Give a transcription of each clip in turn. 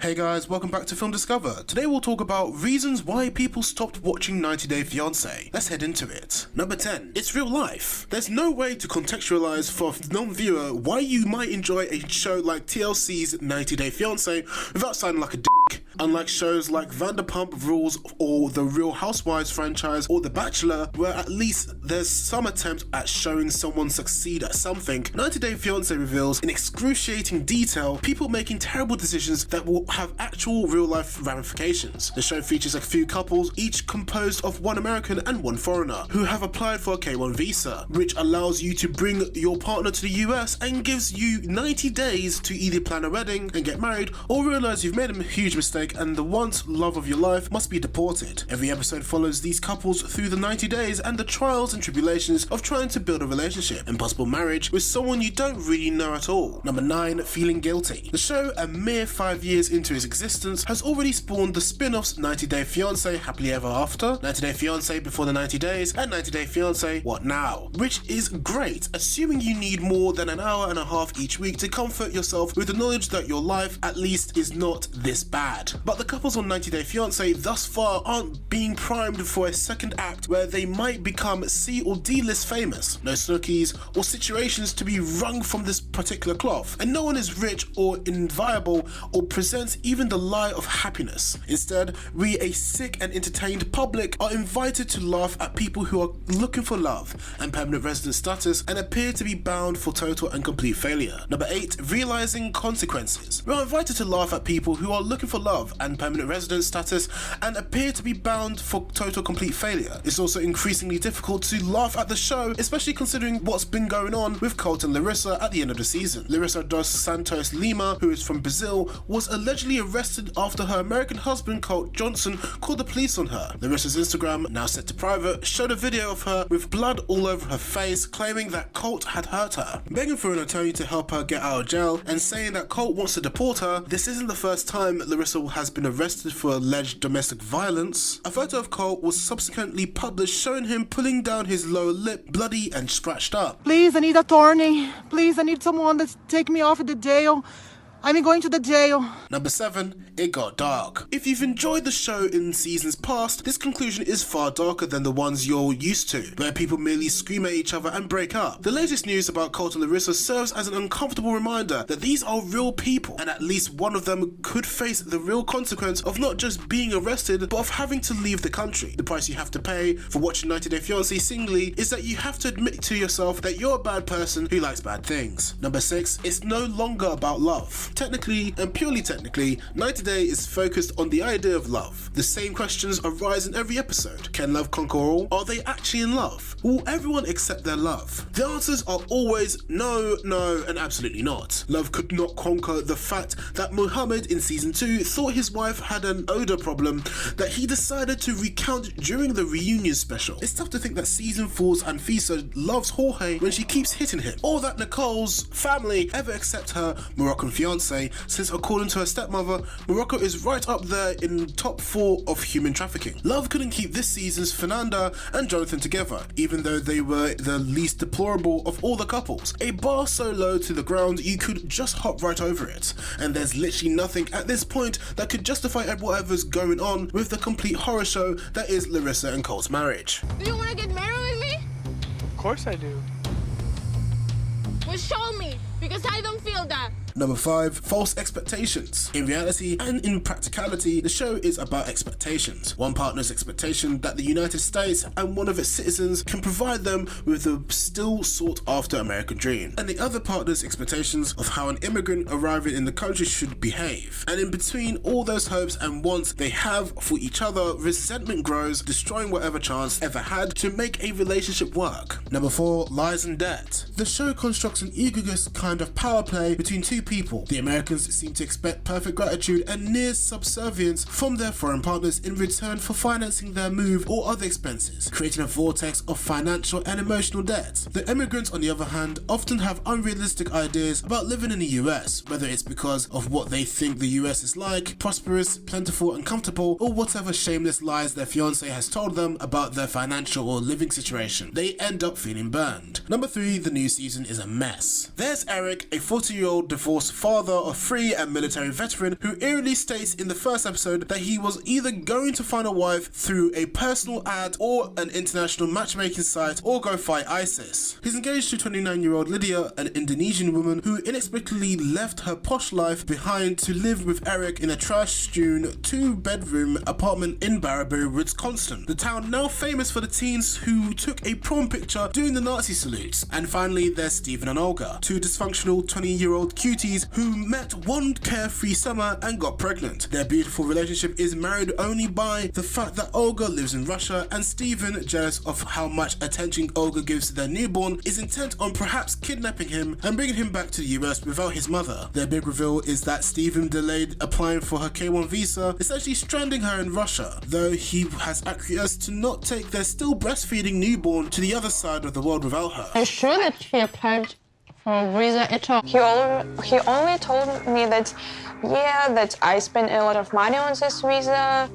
Hey guys, welcome back to Film Discover. Today we'll talk about reasons why people stopped watching 90 Day Fiance. Let's head into it. Number 10. It's real life. There's no way to contextualize for a non-viewer why you might enjoy a show like TLC's 90 Day Fiance without sounding like a dick. Unlike shows like Vanderpump Rules or the Real Housewives franchise or The Bachelor, where at least there's some attempt at showing someone succeed at something, 90 Day Fiance reveals in excruciating detail people making terrible decisions that will have actual real-life ramifications. The show features a few couples, each composed of one American and one foreigner, who have applied for a K-1 visa, which allows you to bring your partner to the US and gives you 90 days to either plan a wedding and get married or realize you've made a huge mistake and the once love of your life must be deported. Every episode follows these couples through the 90 days and the trials and tribulations of trying to build a relationship and possible marriage with someone you don't really know at all. Number 9. Feeling guilty. The show, a mere 5 years into its existence, has already spawned the spin-offs 90 Day Fiance Happily Ever After, 90 Day Fiance Before the 90 Days, and 90 Day Fiance What Now? Which is great, assuming you need more than an hour and a half each week to comfort yourself with the knowledge that your life at least is not this bad. But the couples on 90 Day Fiance thus far aren't being primed for a second act where they might become C or D list famous. No snookies or situations to be wrung from this particular cloth, and no one is rich or inviolable or presents even the lie of happiness. Instead, we, a sick and entertained public, are invited to laugh at people who are looking for love and permanent resident status and appear to be bound for total and complete failure. Number 8. Realizing consequences. We are invited to laugh at people who are looking for love and permanent resident status and appear to be bound for total complete failure. It's also increasingly difficult to laugh at the show, especially considering what's been going on with Cant and Larissa at the end of the season. Larissa dos Santos Lima, who is from Brazil, was allegedly arrested after her American husband Colt Johnson called the police on her. Larissa's Instagram, now set to private, showed a video of her with blood all over her face, claiming that Colt had hurt her. Begging for an attorney to help her get out of jail and saying that Colt wants to deport her. This isn't the first time Larissa has been arrested for alleged domestic violence. A photo of Colt was subsequently published showing him pulling down his lower lip, bloody and scratched up. Please, I need an attorney. Please, I need someone to take me off of the jail. I'm going to the jail. Number 7. It got dark. If you've enjoyed the show in seasons past, this conclusion is far darker than the ones you're used to, where people merely scream at each other and break up. The latest news about Colt and Larissa serves as an uncomfortable reminder that these are real people, and at least one of them could face the real consequence of not just being arrested, but of having to leave the country. The price you have to pay for watching 90 Day Fiance singly is that you have to admit to yourself that you're a bad person who likes bad things. Number 6. It's no longer about love. Technically, and purely technically, 90 Day is focused on the idea of love. The same questions arise in every episode. Can love conquer all? Are they actually in love? Will everyone accept their love? The answers are always no, no, and absolutely not. Love could not conquer the fact that Muhammad in season 2 thought his wife had an odor problem that he decided to recount during the reunion special. It's tough to think that season 4's Anfisa loves Jorge when she keeps hitting him, or that Nicole's family ever accept her Moroccan fiance, since according to her stepmother, Morocco is right up there in top 4 of human trafficking. Love couldn't keep this season's Fernanda and Jonathan together, even though they were the least deplorable of all the couples. A bar so low to the ground you could just hop right over it, and there's literally nothing at this point that could justify whatever's going on with the complete horror show that is Larissa and Colt's marriage. Do you want to get married with me? Of course I do. Well, show me, because I don't feel that. Number 5. False expectations. In reality and in practicality, the show is about expectations. One partner's expectation that the United States and one of its citizens can provide them with the still sought after American dream, and the other partner's expectations of how an immigrant arriving in the country should behave. And in between all those hopes and wants they have for each other, resentment grows, destroying whatever chance ever had to make a relationship work. Number 4. Lies and debt. The show constructs an egregious kind of power play between two people. The Americans seem to expect perfect gratitude and near subservience from their foreign partners in return for financing their move or other expenses, creating a vortex of financial and emotional debt. The immigrants, on the other hand, often have unrealistic ideas about living in the US, whether it's because of what they think the US is like, prosperous, plentiful and comfortable, or whatever shameless lies their fiance has told them about their financial or living situation. They end up feeling burned. Number 3. The new season is a mess. There's Eric, a 40-year-old divorced divorced father of 3 and military veteran who eerily states in the first episode that he was either going to find a wife through a personal ad or an international matchmaking site or go fight ISIS. He's engaged to 29-year-old Lydia, an Indonesian woman who inexplicably left her posh life behind to live with Eric in a trash-strewn 2-bedroom apartment in Baraboo, Wisconsin, the town now famous for the teens who took a prom picture doing the Nazi salutes. And finally, there's Stephen and Olga, 2 dysfunctional 20-year-old cuties who met one carefree summer and got pregnant. Their beautiful relationship is married only by the fact that Olga lives in Russia, and Stephen, jealous of how much attention Olga gives to their newborn, is intent on perhaps kidnapping him and bringing him back to the US without his mother. Their big reveal is that Stephen delayed applying for her K1 visa, essentially stranding her in Russia, though he has acquiesced to not take their still breastfeeding newborn to the other side of the world without her. Are you sure that he applied for a visa at all? He only told me that, yeah, that I spent a lot of money on this visa.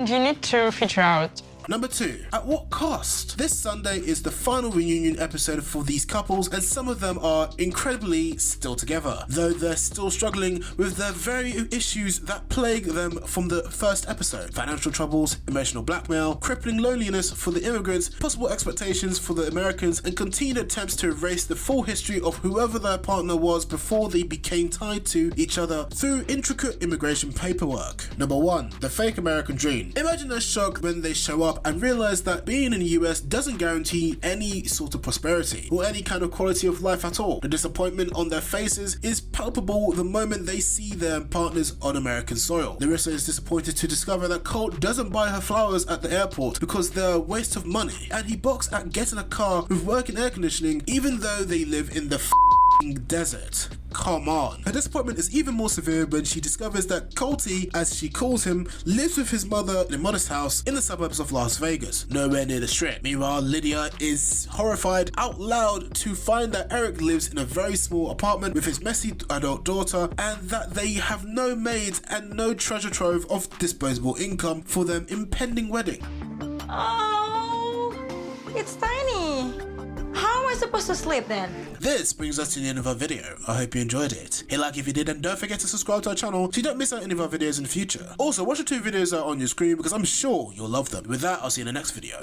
You need to figure out. Number 2, at what cost? This Sunday is the final reunion episode for these couples, and some of them are incredibly still together, though they're still struggling with the very issues that plague them from the first episode. Financial troubles, emotional blackmail, crippling loneliness for the immigrants, possible expectations for the Americans, and continued attempts to erase the full history of whoever their partner was before they became tied to each other through intricate immigration paperwork. Number 1, the fake American dream. Imagine their shock when they show up and realize that being in the US doesn't guarantee any sort of prosperity or any kind of quality of life at all. The disappointment on their faces is palpable the moment they see their partners on American soil. Larissa is disappointed to discover that Colt doesn't buy her flowers at the airport because they're a waste of money, and he balks at getting a car with working air conditioning even though they live in the desert. Come on. Her disappointment is even more severe when she discovers that Colty, as she calls him, lives with his mother in a modest house in the suburbs of Las Vegas, nowhere near the strip. Meanwhile, Lydia is horrified out loud to find that Eric lives in a very small apartment with his messy adult daughter, and that they have no maids and no treasure trove of disposable income for their impending wedding. Oh, it's tiny. How am I supposed to sleep then? This brings us to the end of our video. I hope you enjoyed it. Hit like if you did, and don't forget to subscribe to our channel so you don't miss out any of our videos in the future. Also, watch the 2 videos that are on your screen because I'm sure you'll love them. With that, I'll see you in the next video.